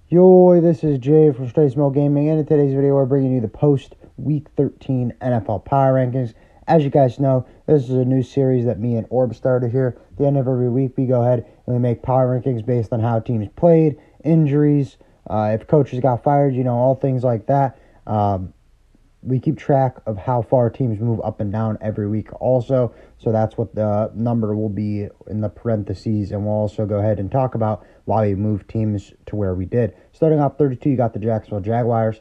Yo, this is Jay from Straight Smoke Gaming, and in today's video, we're bringing you the post-Week 13 NFL Power Rankings. As you guys know, this is a new series that me and Orb started here. At the end of every week, we go ahead and we make power rankings based on how teams played, injuries, if coaches got fired, all things like that. We keep track of how far teams move up and down every week also. So that's what the number will be in the parentheses. And we'll also go ahead and talk about why we moved teams to where we did. Starting off 32, you got the Jacksonville Jaguars.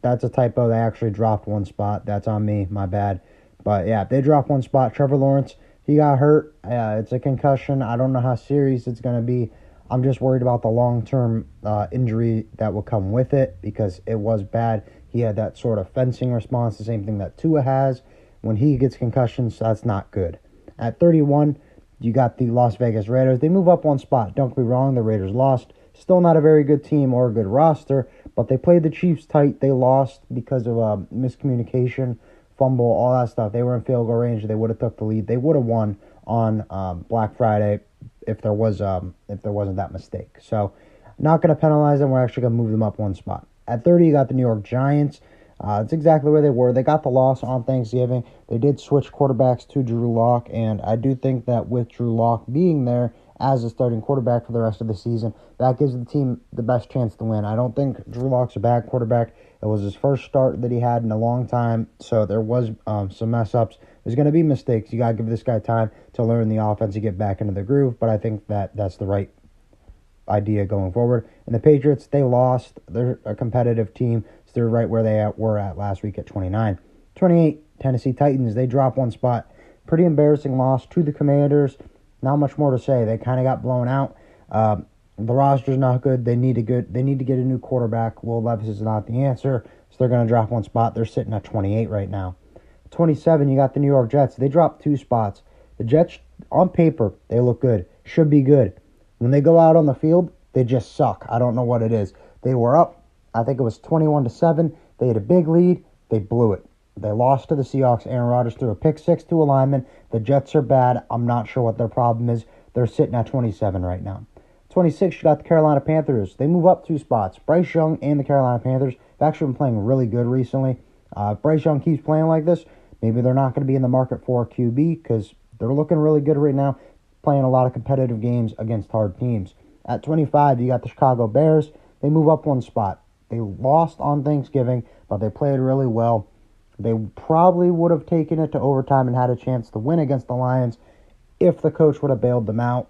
That's a typo. They actually dropped one spot. That's on me. My bad. But yeah, they dropped one spot. Trevor Lawrence, he got hurt. It's a concussion. I don't know how serious it's going to be. I'm just worried about the long-term injury that will come with it because it was bad. He had that sort of fencing response, the same thing that Tua has. When he gets concussions, that's not good. At 31, you got the Las Vegas Raiders. They move up one spot. Don't get me wrong, the Raiders lost. Still not a very good team or a good roster, but they played the Chiefs tight. They lost because of miscommunication, fumble, all that stuff. They were in field goal range. They would have took the lead. They would have won on Black Friday if there wasn't that mistake. So, not going to penalize them. We're actually going to move them up one spot. At 30, you got the New York Giants. It's exactly where they were. They got the loss on Thanksgiving. They did switch quarterbacks to Drew Lock, and I do think that with Drew Lock being there as a starting quarterback for the rest of the season, that gives the team the best chance to win. I don't think Drew Lock's a bad quarterback. It was his first start that he had in a long time, so there was some mess-ups. There's going to be mistakes. You got to give this guy time to learn the offense and get back into the groove, but I think that that's the right idea going forward. And the Patriots, they lost. They're a competitive team, so they're right where they were at last week at 29. 28, Tennessee Titans, they dropped one spot. Pretty embarrassing loss to the Commanders. Not much more to say. They kind of got blown out. The roster's not good. They need to get a new quarterback. Will Levis is not the answer, so they're going to drop one spot. They're sitting at 28 right now. 27, you got the New York Jets. They dropped two spots. The Jets, on paper, they look good. Should be good. When they go out on the field, they just suck. I don't know what it is. They were up, I think it was 21-7. They had a big lead. They blew it. They lost to the Seahawks. Aaron Rodgers threw a pick six to a lineman. The Jets are bad. I'm not sure what their problem is. They're sitting at 27 right now. 26, you got the Carolina Panthers. They move up two spots. Bryce Young and the Carolina Panthers have actually been playing really good recently. If Bryce Young keeps playing like this, maybe they're not going to be in the market for a QB because they're looking really good right now, playing a lot of competitive games against hard teams. At 25, you got the Chicago Bears. They move up one spot. They lost on Thanksgiving, but they played really well. They probably would have taken it to overtime and had a chance to win against the Lions if the coach would have bailed them out.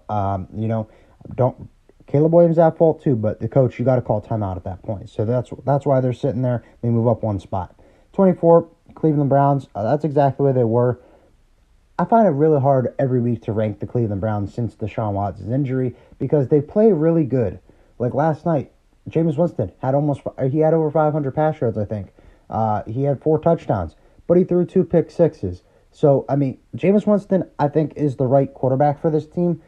Caleb Williams at fault too, but the coach, you got to call timeout at that point. So that's why they're sitting there. They move up one spot. 24, Cleveland Browns. That's exactly where they were. I find it really hard every week to rank the Cleveland Browns since Deshaun Watson's injury because they play really good. Like last night, Jameis Winston had over 500 pass yards, I think. He had 4 touchdowns, but he threw 2 pick sixes. So, Jameis Winston, I think, is the right quarterback for this team.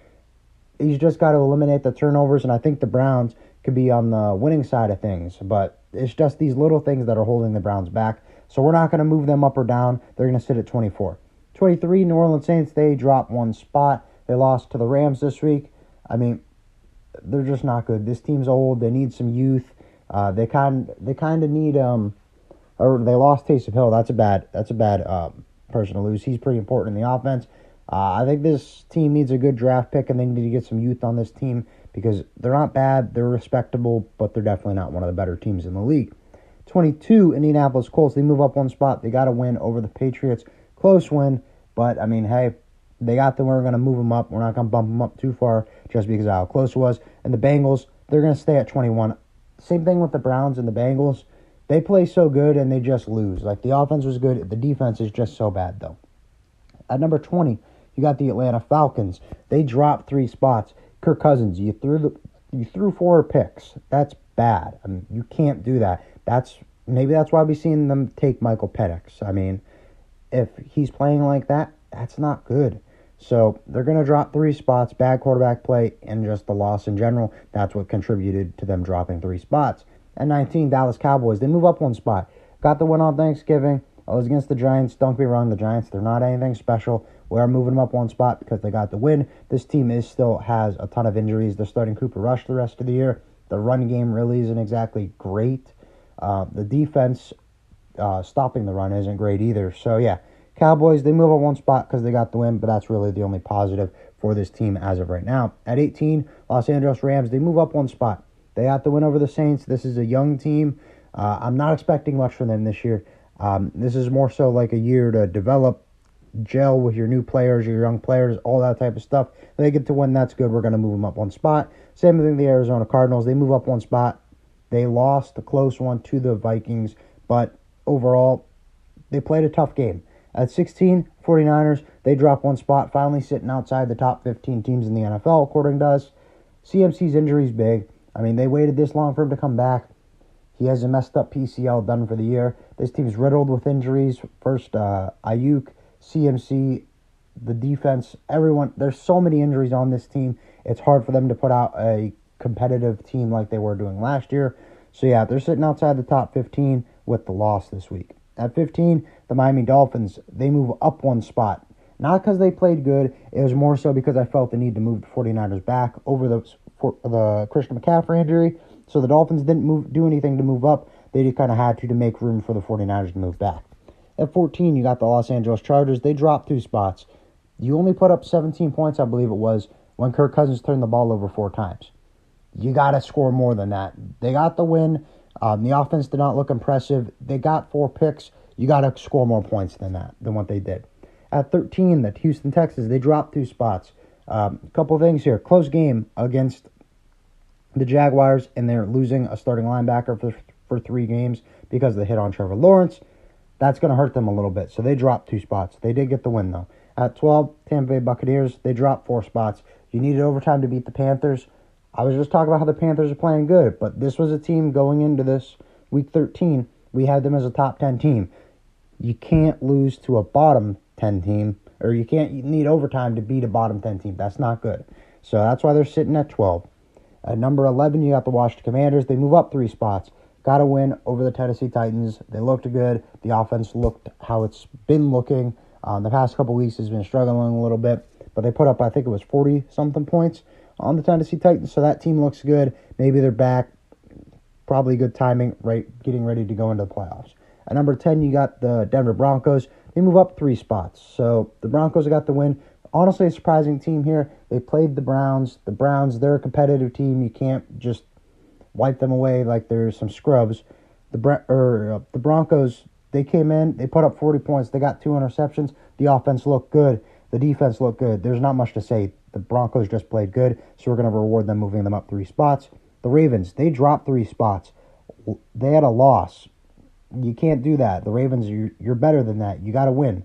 He's just got to eliminate the turnovers, and I think the Browns could be on the winning side of things. But it's just these little things that are holding the Browns back. So we're not going to move them up or down. They're going to sit at 24. 23, New Orleans Saints, they dropped one spot. They lost to the Rams this week. They're just not good. This team's old. They need some youth. They kind of need or they lost Taysom Hill. That's a bad person to lose. He's pretty important in the offense. I think this team needs a good draft pick, and they need to get some youth on this team because they're not bad. They're respectable, but they're definitely not one of the better teams in the league. 22, Indianapolis Colts. They move up one spot. They got to win over the Patriots. Close win, but, hey, they got them. We're going to move them up. We're not going to bump them up too far just because of how close it was. And the Bengals, they're going to stay at 21. Same thing with the Browns and the Bengals. They play so good, and they just lose. Like, the offense was good. The defense is just so bad, though. At number 20, you got the Atlanta Falcons. They dropped 3 spots. Kirk Cousins, you threw 4 picks. That's bad. You can't do that. Maybe that's why we've seen them take Michael Penix. If he's playing like that, that's not good. So they're going to drop 3 spots, bad quarterback play, and just the loss in general. That's what contributed to them dropping 3 spots. At 19, Dallas Cowboys. They move up one spot. Got the win on Thanksgiving. I was against the Giants. Don't get me wrong, the Giants, they're not anything special. We are moving them up one spot because they got the win. This team still has a ton of injuries. They're starting Cooper Rush the rest of the year. The run game really isn't exactly great. The defense stopping the run isn't great either. So, yeah, Cowboys, they move up one spot because they got the win, but that's really the only positive for this team as of right now. At 18, Los Angeles Rams, they move up one spot. They got the win over the Saints. This is a young team. I'm not expecting much from them this year. This is more so like a year to develop, gel with your new players, your young players, all that type of stuff. They get to win, that's good. We're going to move them up one spot. Same thing with the Arizona Cardinals. They move up one spot. They lost a close one to the Vikings, but overall, they played a tough game. At 16, 49ers, they drop one spot, finally sitting outside the top 15 teams in the NFL, according to us. CMC's injury is big. I mean, they waited this long for him to come back. He has a messed up PCL done for the year. This team's riddled with injuries. First, Ayuk, CMC, the defense, everyone. There's so many injuries on this team. It's hard for them to put out a competitive team like they were doing last year. So, yeah, they're sitting outside the top 15 with the loss this week. At 15, the Miami Dolphins, they move up one spot. Not because they played good. It was more so because I felt the need to move the 49ers back over the Christian McCaffrey injury. So the Dolphins didn't do anything to move up. They just kind of had to make room for the 49ers to move back. At 14, you got the Los Angeles Chargers. They dropped 2 spots. You only put up 17 points, I believe it was, when Kirk Cousins turned the ball over 4 times. You got to score more than that. They got the win. The offense did not look impressive. They got 4 picks. You got to score more points than what they did. At 13, the Houston Texans, they dropped 2 spots. A couple things here. Close game against the Jaguars, and they're losing a starting linebacker for 3 games because of the hit on Trevor Lawrence. That's going to hurt them a little bit. So they dropped 2 spots. They did get the win, though. At 12, Tampa Bay Buccaneers, they dropped 4 spots. You needed overtime to beat the Panthers. I was just talking about how the Panthers are playing good, but this was a team going into this Week 13. We had them as a top 10 team. You can't lose to a bottom 10 team, or you need overtime to beat a bottom 10 team. That's not good. So that's why they're sitting at 12. At number 11, you got the Washington Commanders. They move up 3 spots. Got a win over the Tennessee Titans. They looked good. The offense looked how it's been looking. The past couple weeks has been struggling a little bit, but they put up, I think it was 40-something points on the Tennessee Titans, so that team looks good. Maybe they're back. Probably good timing, right? Getting ready to go into the playoffs. At number 10, you got the Denver Broncos. They move up 3 spots. So the Broncos got the win. Honestly, a surprising team here. They played the Browns. The Browns, they're a competitive team. You can't just wipe them away like there's some scrubs. The Broncos, they came in. They put up 40 points. They got 2 interceptions. The offense looked good. The defense looked good. There's not much to say. The Broncos just played good, so we're going to reward them moving them up 3 spots. The Ravens, they dropped 3 spots. They had a loss. You can't do that. The Ravens, you're better than that. You got to win.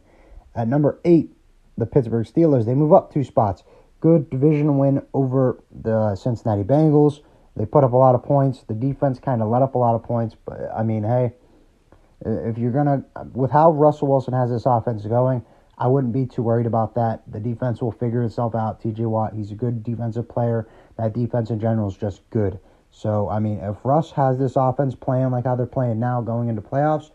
At number 8, the Pittsburgh Steelers, they move up 2 spots. Good division win over the Cincinnati Bengals. They put up a lot of points. The defense kind of let up a lot of points. But, I mean, hey, if you're going to, with how Russell Wilson has this offense going, I wouldn't be too worried about that. The defense will figure itself out. TJ Watt, he's a good defensive player. That defense in general is just good. So, I mean, if Russ has this offense playing like how they're playing now going into playoffs,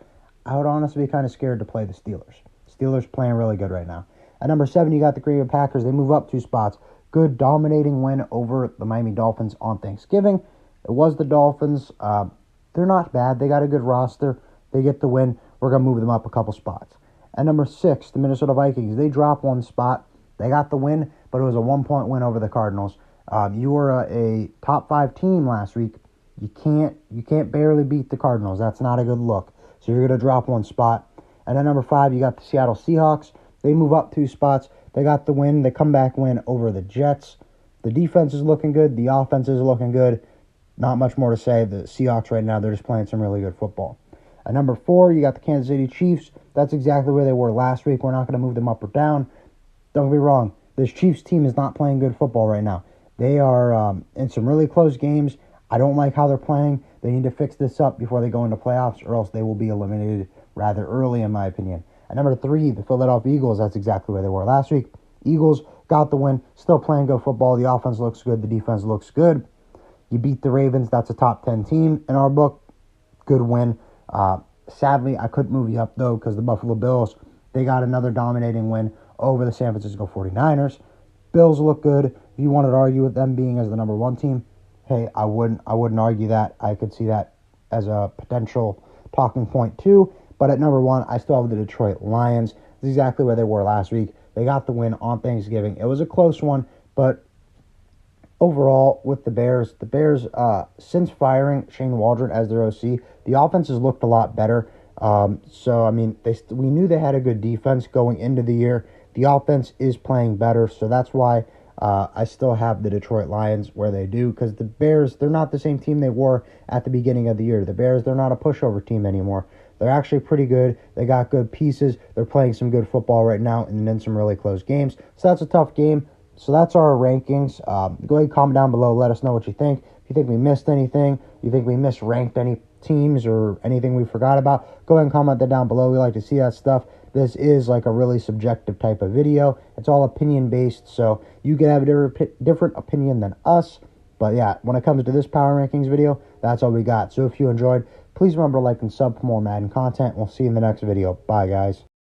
I would honestly be kind of scared to play the Steelers. Steelers playing really good right now. At number 7, you got the Green Bay Packers. They move up 2 spots. Good dominating win over the Miami Dolphins on Thanksgiving. It was the Dolphins. They're not bad. They got a good roster. They get the win. We're going to move them up a couple spots. At number 6, the Minnesota Vikings. They drop 1 spot. They got the win, but it was a 1-point win over the Cardinals. You were a top 5 team last week. You can't barely beat the Cardinals. That's not a good look. So you're going to drop 1 spot. And at number 5, you got the Seattle Seahawks. They move up 2 spots. They got the win. The comeback win over the Jets. The defense is looking good. The offense is looking good. Not much more to say. The Seahawks right now, they're just playing some really good football. At number 4, you got the Kansas City Chiefs. That's exactly where they were last week. We're not going to move them up or down. Don't get me wrong. This Chiefs team is not playing good football right now. They are in some really close games. I don't like how they're playing. They need to fix this up before they go into playoffs, or else they will be eliminated rather early, in my opinion. At number 3, the Philadelphia Eagles. That's exactly where they were last week. Eagles got the win. Still playing good football. The offense looks good. The defense looks good. You beat the Ravens. That's a top 10 team in our book. Good win. Sadly, I couldn't move you up, though, because the Buffalo Bills, they got another dominating win over the San Francisco 49ers. Bills look good. If you wanted to argue with them being as the number 1 team, hey, I wouldn't argue that. I could see that as a potential talking point too. But at number 1, I still have the Detroit Lions. It's exactly where they were last week. They got the win on Thanksgiving. It was a close one, but overall, with the Bears, since firing Shane Waldron as their OC, the offense has looked a lot better. So I mean, we knew they had a good defense going into the year. The offense is playing better, so that's why I still have the Detroit Lions where they do, because the Bears, they're not the same team they were at the beginning of the year. The Bears, they're not a pushover team anymore. They're actually pretty good. They got good pieces. They're playing some good football right now and in some really close games. So that's a tough game. So that's our rankings. Go ahead and comment down below. Let us know what you think. If you think we missed anything, you think we misranked any teams or anything we forgot about, go ahead and comment that down below. We like to see that stuff. This is like a really subjective type of video. It's all opinion based, so you can have a different opinion than us. But yeah, when it comes to this power rankings video, that's all we got. So if you enjoyed, please remember to like and sub for more Madden content. We'll see you in the next video. Bye, guys.